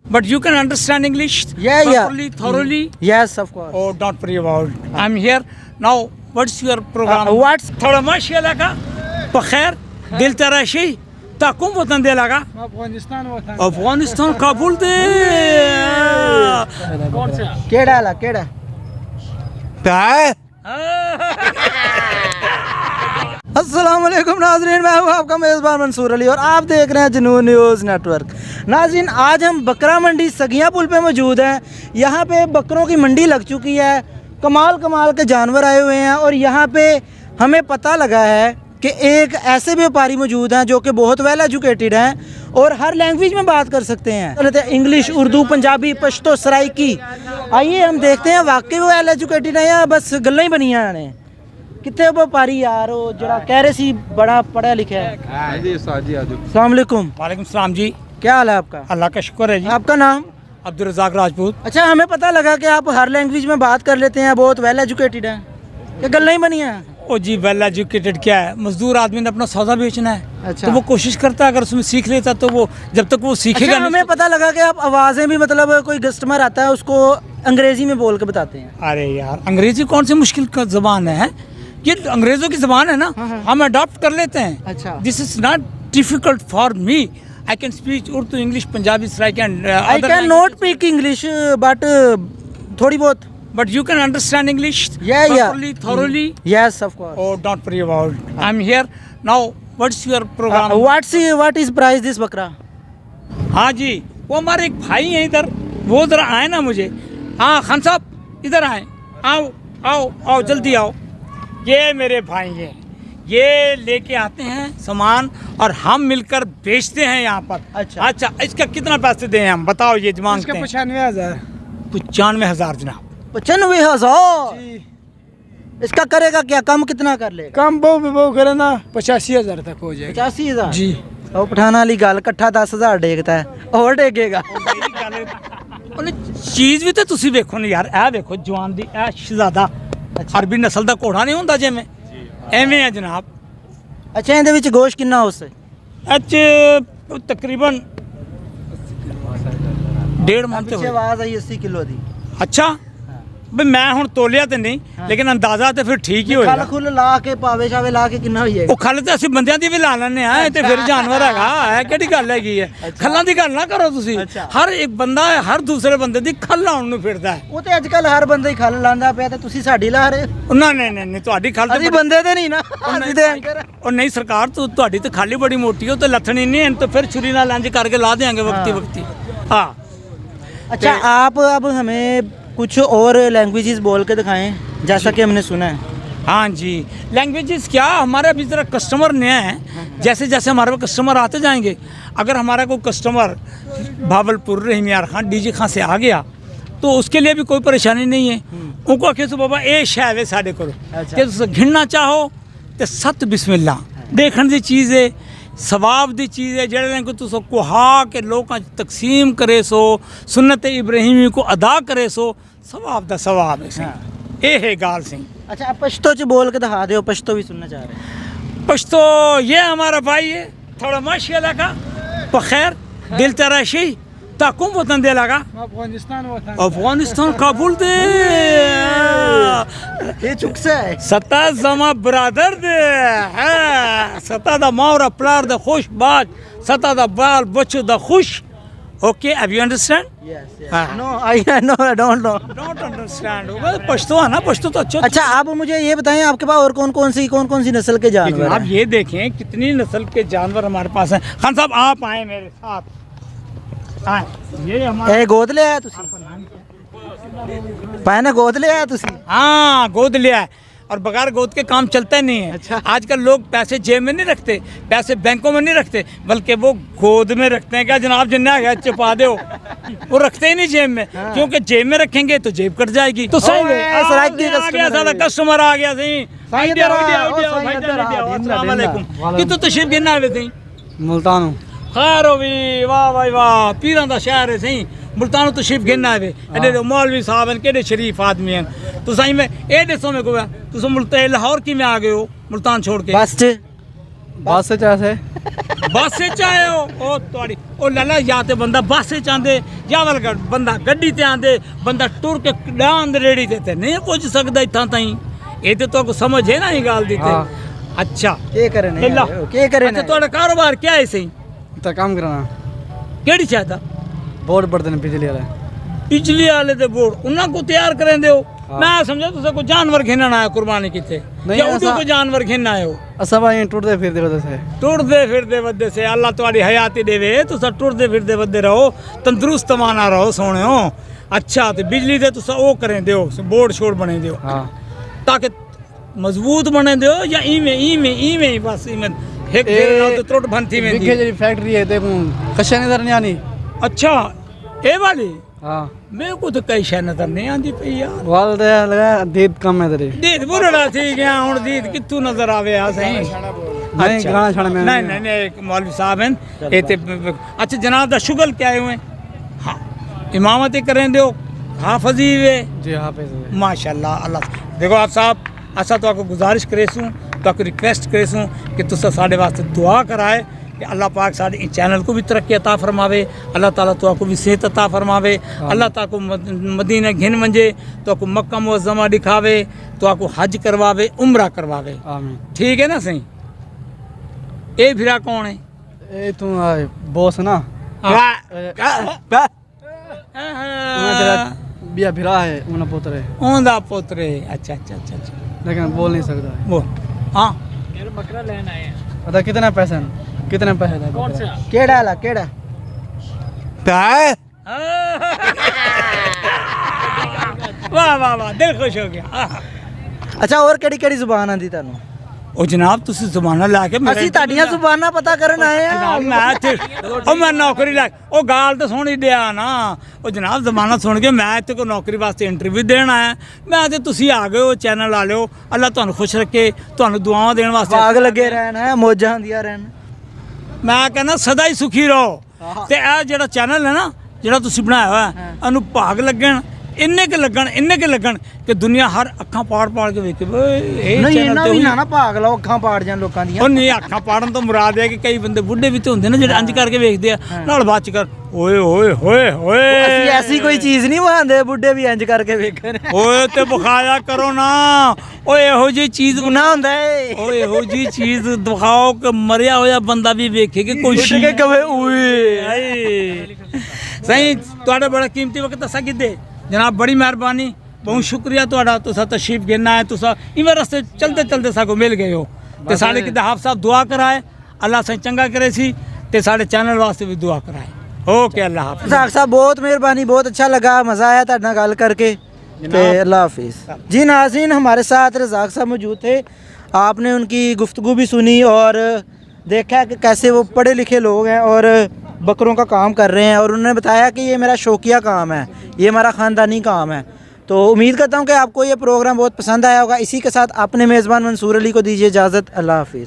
But you can understand English properly, thoroughly? Yes, of course. Oh, don't worry about it. I'm here. Now, what's your program? What's थोड़ा माशिया लगा बखैर दिल तराशी ताकुम वतन दे लगा अफगानिस्तान काबुल दे केड़ा ला केड़ा अस्सलाम वालेकुम नाज़रीन, मैं हूँ आपका मेज़बान मंसूर अली और आप देख रहे हैं जनून न्यूज़ नेटवर्क। नाज़रीन, आज हम बकरा मंडी सगिया पुल पे मौजूद हैं। यहाँ पे बकरों की मंडी लग चुकी है, कमाल कमाल के जानवर आए हुए हैं और यहाँ पे हमें पता लगा है कि एक ऐसे व्यापारी मौजूद हैं जो कि बहुत वेल एजुकेटेड हैं और हर लैंग्वेज में बात कर सकते हैं, इंग्लिश, उर्दू, पंजाबी, पश्तो, सराइकी। आइए हम देखते हैं वाकई वो वेल एजुकेटेड है या बस गल्लां ही बनियां ने। कितने व्यापारी यार हो जरा कह रहे सी बड़ा पढ़ा लिखा है। अस्सलाम वालेकुम। वालेकुम सलाम जी, क्या हाल है आपका? अल्लाह का शुक्र है जी। आपका नाम? अब्दुल रज़ाक राजपूत। अच्छा, हमें पता लगा कि आप हर लैंग्वेज में बात कर लेते हैं, बहुत वेल एजुकेटेड हैं, क्या गल्लां ही बनियां हैं? ओ जी, वेल एजुकेटेड क्या है, मजदूर आदमी ने अपना सौदा बेचना है। अच्छा। तो वो कोशिश करता है, अगर उसमें सीख लेता तो वो जब तक वो सीखेगा अच्छा, हमें पता लगा कि आप आवाज़ें भी मतलब कोई कस्टमर आता है उसको अंग्रेजी में बोल के बताते हैं। अरे यार, अंग्रेजी कौन सी मुश्किल जबान है, ये अंग्रेजों की जबान है ना, हम अडॉप्ट कर लेते हैं। अच्छा। This is not difficult for me. I can speech Urdu, English, Punjabi, Saraiki and I can not speak English but थोड़ी बहुत। But you can understand English properly, thoroughly? Yes, of course. Oh, don't worry about it. I'm here. Now, what's your program? What is price this बकरा? हाँ जी, वो हमारे एक भाई हैं इधर, वो इधर आए ना मुझे। हाँ खान साहब, इधर आए, आओ आओ आओ, जल्दी आओ। ये मेरे भाई हैं, ये लेके आते हैं सामान और हम मिलकर बेचते हैं यहाँ पर। अच्छा अच्छा, इसका कितना पैसे दें हम, बताओ ये मांगते हैं? 95,000। 95,000 जनाब। 95,000? इसका करेगा क्या, कम कितना कर लेगा? कम वो करे ना 85,000 तक हो जाएगा। 85,000 जी। और पठाना वाली गल, कट्ठा 10,000 डेगता है और डेगेगा। चीज भी तो तुसी देखो ना यार, ए देखो जवान दी ए शहजादा अरबी नस्ल दा घोड़ा नहीं होंदा जिवें एवें है जनाब। अच्छा, ਇਹਦੇ ਵਿੱਚ ਗੋਸ਼ਤ ਕਿੰਨਾ ਹੋਸੇ? तकरीबन 1.5 मन ਪਿੱਛੇ ਆਵਾਜ਼ ਆਈ 80 ਕਿਲੋ ਦੀ। अच्छा भाई, मैं हुण तोलिया तो नहीं, लेकिन अंदाजा तो फिर ठीक ही होएगा। ਖਲ ਖੁੱਲ ਲਾ ਕੇ ਪਾਵੇ ਛਾਵੇ ਲਾ ਕੇ ਕਿੰਨਾ ਹੋਈਏ? ਉਹ ਖੱਲ ਤੇ ਅਸੀਂ ਬੰਦਿਆਂ ਦੀ ਵੀ ਲਾ ਲੈਣੇ ਆ, ਤੇ ਫਿਰ ਜਾਨਵਰ ਹੈਗਾ ਹੈ, ਕਿਹੜੀ ਗੱਲ ਹੈਗੀ ਹੈ? ਖੱਲਾਂ ਦੀ ਗੱਲ ਨਾ ਕਰੋ ਤੁਸੀਂ। ਹਰ ਇੱਕ ਬੰਦਾ ਹਰ ਦੂਸਰੇ ਬੰਦੇ ਦੀ ਖੱਲ ਲਾਉਣ ਨੂੰ ਫਿਰਦਾ ਹੈ। ਉਹ ਤੇ ਅੱਜ ਕੱਲ ਹਰ ਬੰਦਾ ਹੀ ਖਲ ਲਾਂਦਾ ਪਿਆ ਤੇ ਤੁਸੀਂ ਸਾਡੀ ਲਾ ਰਹੇ ਹੋ। ਨਾ ਨਹੀਂ ਤੁਹਾਡੀ ਖੱਲ ਅਸੀਂ ਬੰਦੇ ਤੇ ਨਹੀਂ ਨਾ, ਅਸੀਂ ਤੇ ਉਹ ਨਹੀਂ ਸਰਕਾਰ, ਤੁਹਾਡੀ ਤਾਂ ਖਾਲੀ ਬੜੀ ਮੋਟੀ ਹੋ ਤੇ ਲੱਥਣੀ ਨਹੀਂ, तो फिर छुरी ना लंज करके ला देंगे वक्ती वक्ती। हाँ। अच्छा, आप अब हमें कुछ और लैंग्वेजेस बोल के दिखाएं जैसा कि हमने सुना है। हाँ जी, लैंग्वेजेस क्या, हमारे अभी ज़रा कस्टमर नया है, जैसे जैसे हमारे पास कस्टमर आते जाएंगे, अगर हमारा कोई कस्टमर भावलपुर रहीम यार खान डीजे खां से आ गया तो उसके लिए भी कोई परेशानी नहीं है। उनको आखे तो बाबा ये शह वे साढ़े करो कि तुम घिनना चाहो तो सत बिस्मिल्ला देखने की चीज़ है, सवाब दी चीज़ है, जेड़े को तुस कुहा के लोग तकसीम करे सो, सुन्नत इब्राहिमी को अदा करे सो, सवाब दा सवाब है सिंह। ये है गाल सिंह। अच्छा, आप पश्तो च बोल के दिखा दो, पश्तो भी सुनना चाह रहे हैं। पश्तो ये हमारा भाई है, थोड़ा माशाल्लाह का बखैर दिल तराशी ताकुम वतन दे लगा अफगानिस्तान काबुल दे ये चुक से है सता जमा बरादर दे है, सता दा मावरा प्लार दा खुश बाज, सता दा बाल बच्चो दा खुश। Okay, have you understand? No, I don't know. Don't understand. Pashto है ना, पश्तो तो अच्छा, आप मुझे ये बताएं आपके पास और कौन कौन सी नस्ल के जानवर आप ये देखें कितनी नस्ल के जानवर हमारे पास हैं। खान साहब आप आए मेरे साथ। ये हमारा गोद ले आया तुसी? पाने गोद ले आया तुसी? हाँ, गोद लिया है और बगैर गोद के काम चलता ही नहीं है। अच्छा। आजकल लोग पैसे जेब में नहीं रखते, पैसे बैंकों में नहीं रखते, बल्कि वो गोद में रखते हैं। क्या जनाब, जिन्ना है चुपा दो, वो रखते ही नहीं जेब में। हाँ। क्योंकि जेब में रखेंगे तो जेब कट जाएगी। तो सही कस्टमर आ गया सही। कितों तशरीफ गिनना है सही? मुल्तान खैर हो भी, वाह भाई वाह, पीरां दा शहर है सही। मुल्तान तशरीफ गिनना है एडे मौलवी साहब हैं, केडे शरीफ आदमी हैं। तो सही में ए दसो में को तुम लाहौर की में आ गए हो मुल्तान छोड़ के? बस बस से चाहे बस से चाहे ओ ਤੁਹਾਡੀ ਉਹ ਲੱਲਾ ਜਾਂ ਤੇ ਬੰਦਾ ਬੱਸ से ਚਾਹੁੰਦੇ ਜਾਂ ਵਲ ਬੰਦਾ ਗੱਡੀ ਤੇ ਆਂਦੇ ਬੰਦਾ ਟੁਰ ਕੇ ਡਾਂ ਦੇ ਰੇੜੀ ਤੇ ਨਹੀਂ ਪਹੁੰਚ ਸਕਦਾ ਇੱਥਾਂ ਤਾਈਂ ਇਹ ਤੇ ਤੁਹਾਨੂੰ ਸਮਝ ਹੈ ਨਾ ਇਹ ਗੱਲ ਦੀ ਤੇ ਅੱਛਾ ਕੀ ਕਰਨੇ ਲਾ ਕੀ ਕਰਨੇ ਅੱਛਾ ਤੁਹਾਡਾ ਕਾਰੋਬਾਰ ਕੀ ਹੈ ਸਹੀ तो काम कराना ਕਿਹੜੀ ਚਾਹਦਾ बोर्ड पड़ते हैं बिजली वाले ਬਿਜਲੀ ਵਾਲੇ ਦੇ ਬੋਰਡ ਉਹਨਾਂ ਕੋ ਤਿਆਰ ਕਰਾਂਦੇ ਹੋ ਮੈਂ ਸਮਝਿਆ ਤੁਸੀਂ ਕੋਈ ਜਾਨਵਰ ਘਿਨਣ ਆਇਆ ਕੁਰਬਾਨੀ ਕਿਤੇ ਨਹੀਂ, ਜਾਂ ਉਦੋਂ ਐਸਾ- ਕੋਈ ਜਾਨਵਰ ਘਿਨਣ ਆਏ ਹੋ सब आए टूटते फिरते वजह से ਟੁਰਦੇ ਫਿਰਦੇ ਵੱਦੇ ਸੇ ਅੱਲਾ ਤੁਹਾਡੀ ਹਯਾਤੀ ਦੇਵੇ ਤੁਸੀਂ ਟੁਰਦੇ ਫਿਰਦੇ ਵੱਦੇ ਰਹੋ ਤੰਦਰੁਸਤ ਮਾਨਾ ਰਹੋ ਸੋਹਣਿਓ ਅੱਛਾ ਤੇ ਬਿਜਲੀ ਦੇ ਤੁਸੀਂ ਉਹ ਕਰੇ ਦਿਓ ਬੋਰਡ ਛੋੜ ਬਣੇ ਦਿਓ हाँ ਤਾਂ ਕਿ ਮਜ਼ਬੂਤ ਬਣੇ ਦਿਓ ਜਾਂ ਇਵੇਂ ਹੀ ਬਸ ਇਵੇਂ ਇੱਕ ਫੇਰ ਨਾਲ ਤੇ ਟੁੱਟ ਭੰਤੀ बिगे वेंदी जी फैक्ट्री है देखो कशा नजर नहीं आनी ਅੱਛਾ ਇਹ ਵਾਲੀ हाँ ਮੇਰੇ ਕੋ ਤਾਂ ਕਈ ਸ਼ੈ ਨਜ਼ਰ ਨਹੀਂ ਆਂਦੀ ਪਈ ਯਾਰ वाल तो लगा दीद कम है तेरी ਦੀਦ ਬੁਰੜਾ ਸੀ ਗਿਆ ਹੁਣ ਦੀਦ ਕਿੱਥੋਂ ਨਜ਼ਰ ਆਵੇ ਆ ਸਹੀ नहीं गाना छाना में नहीं नहीं नहीं एक मौलवी साहब हैं ये ते अच्छा जनाब दा शुगल क्या हुए हैं हाँ इमामत करें दो हाफजी वे जी हाफिज माशाल्लाह अल्लाह देखो आप साहब असा तो आपको गुजारिश करेसूँ तो आपको रिक्वेस्ट करेसूँ कि तुसा साढ़े वास्ते दुआ कराए कि अल्लाह पाक साढ़े इस चैनल को भी तरक्की अता फरमावे अल्लाह ताला तो आपको भी सेहत अता फरमावे अल्लाह ताला को मदीना घिन मंजे तो आपको मक्का मुअज़्ज़मा दिखावे तो आपको हज करवावे उम्रा करवावे आमीन ठीक है ना सही ये फिरा कौन है ए तू बॉस ना बिया भिरा है उन्हें पुत्र है ਉਹਦਾ ਪੁੱਤਰ ਹੈ अच्छा अच्छा अच्छा अच्छा लेकिन बोल नहीं सकता है वो हाँ बता कितना पैसा कितने पैसे था कौन सा ਕਿਹੜਾ ਲਾ ਕਿਹੜਾ वाह वाह वाह दिल खुश हो गया ਅੱਛਾ ਹੋਰ ਕਿਹੜੀ ਕਿਹੜੀ ਜ਼ੁਬਾਨ ਆਂਦੀ ਤੁਹਾਨੂੰ ਉਹ ਜਨਾਬ ਤੁਸੀਂ ਜ਼ਮਾਨਾ ਲਾ ਕੇ ਅਸੀਂ ਤੁਹਾਡੀਆਂ ਜ਼ੁਬਾਨਾਂ ਪਤਾ ਕਰਨ ਆਏ ਆ ਜਨਾਬ ਮੈਂ ਇੱਥੇ ਉਹ ਮੈਂ ਨੌਕਰੀ ਲੱਗ ਉਹ ਗਾਲ ਤਾਂ ਸੁਣੀ ਡਿਆ ਨਾ ਉਹ ਜਨਾਬ ਜ਼ਮਾਨਾ ਸੁਣ ਕੇ ਮੈਂ ਇੱਥੇ ਕੋਈ ਨੌਕਰੀ ਵਾਸਤੇ ਇੰਟਰਵਿਊ ਦੇਣ ਆਇਆ ਮੈਂ ਤੇ ਤੁਸੀਂ ਆ ਗਏ ਹੋ ਚੈਨਲ ਲਾ ਲਿਓ ਅੱਲਾ ਤੁਹਾਨੂੰ ਖੁਸ਼ ਰੱਖੇ ਤੁਹਾਨੂੰ ਦੁਆਵਾਂ ਦੇਣ ਵਾਸਤੇ ਭਾਗ ਲੱਗੇ ਰਹਿਣ ਹੈ ਮੌਜਾਂ ਹੁੰਦੀਆਂ ਰਹਿਣ ਮੈਂ ਕਹਿੰਦਾ ਸਦਾ ਹੀ ਸੁਖੀ ਰਹੋ ਤੇ ਇਹ ਜਿਹੜਾ ਚੈਨਲ ਹੈ ਨਾ ਜਿਹੜਾ ਤੁਸੀਂ ਬਣਾਇਆ ਹੋਇਆ ਇਹਨੂੰ ਭਾਗ ਲੱਗਣ ਇੰਨੇ ਕੇ ਲੱਗਣ ਕਿ ਦੁਨੀਆ ਹਰ ਅੱਖਾਂ ਪਾੜ ਕੇ ਵੇਖੇ ਓਏ ਇਹ ਨਹੀਂ ਚੈਨਲ ਇਹਨਾਂ ਤੇ ਵੀ ਹੋਈ ਨਾ ਭਾਗ ਲਾਓ ਅੱਖਾਂ ਪਾੜ ਜਾਣ ਲੋਕਾਂ ਦੀਆਂ ਉਹ ਨਹੀਂ ਅੱਖਾਂ ਪਾੜਨ ਤੋਂ ਮੁਰਾਦ ਹੈ ਕਿ ਕਈ ਬੰਦੇ ਬੁੱਢੇ ਵੀ ਤੇ ਹੁੰਦੇ ਨੇ ਜਿਹੜੇ ਇੰਜ ਕਰਕੇ ਵੇਖਦੇ ਆ ਨਾਲ ਬਾਅਦ ਚ ਕਰ ਓਏ ਓਏ ਹੋਏ ਹੋਏ ਅਸੀਂ ਐਸੀ ਕੋਈ ਚੀਜ਼ ਨਹੀਂ ਬਣਾਉਂਦੇ ਬੁੱਢੇ ਵੀ ਇੰਜ ਕਰਕੇ ਵੇਖਣ ਓਏ ਤੇ ਵਿਖਾਇਆ ਕਰੋ ਨਾ ਓਏ ਇਹੋ ਜਿਹੀ ਚੀਜ਼ ਗੁਨਾਹ ਹੁੰਦਾ ਏ ਓਏ ਇਹੋ ਜਿਹੀ ਚੀਜ਼ ਦਿਖਾਓ ਕਿ ਮਰਿਆ ਹੋਇਆ ਬੰਦਾ ਵੀ ਵੇਖੇ ਕਿ ਕੋਈ ਉੱਠ ਕੇ ਕਵੇ ਓਏ ਹਾਏ ਸਹੀ ਤੁਹਾਡਾ ਬੜਾ ਕੀਮਤੀ ਵਕਤ ਅਸਾਂ ਕਿਤੇ जनाब बड़ी मेहरबानी बहुत शुक्रिया तुहाडा तुसा तशरीफ गिरना है तुसा इवें रस्ते चलते साको मिल गए हो ते साडे किते हाफ साहब दुआ कराए अल्लाह से चंगा करे सी ते साडे चैनल वास्ते भी दुआ कराए ओके अल्लाह हाफिज़ रज़ाक साहब बहुत मेहरबानी बहुत अच्छा लगा मज़ा आया तुहाडे नाल गल करके ते अल्लाह हाफिज़ जी नाज़रीन हमारे साथ रज़ाक साहब मौजूद थे आपने उनकी गुफ्तगू भी सुनी और देखा कि कैसे वो पढ़े लिखे लोग हैं और बकरों का काम कर रहे हैं और उन्होंने बताया कि ये मेरा शौकिया काम है ये हमारा ख़ानदानी काम है तो उम्मीद करता हूँ कि आपको ये प्रोग्राम बहुत पसंद आया होगा इसी के साथ अपने मेज़बान मंसूर अली को दीजिए इजाज़त अल्लाह हाफिज़।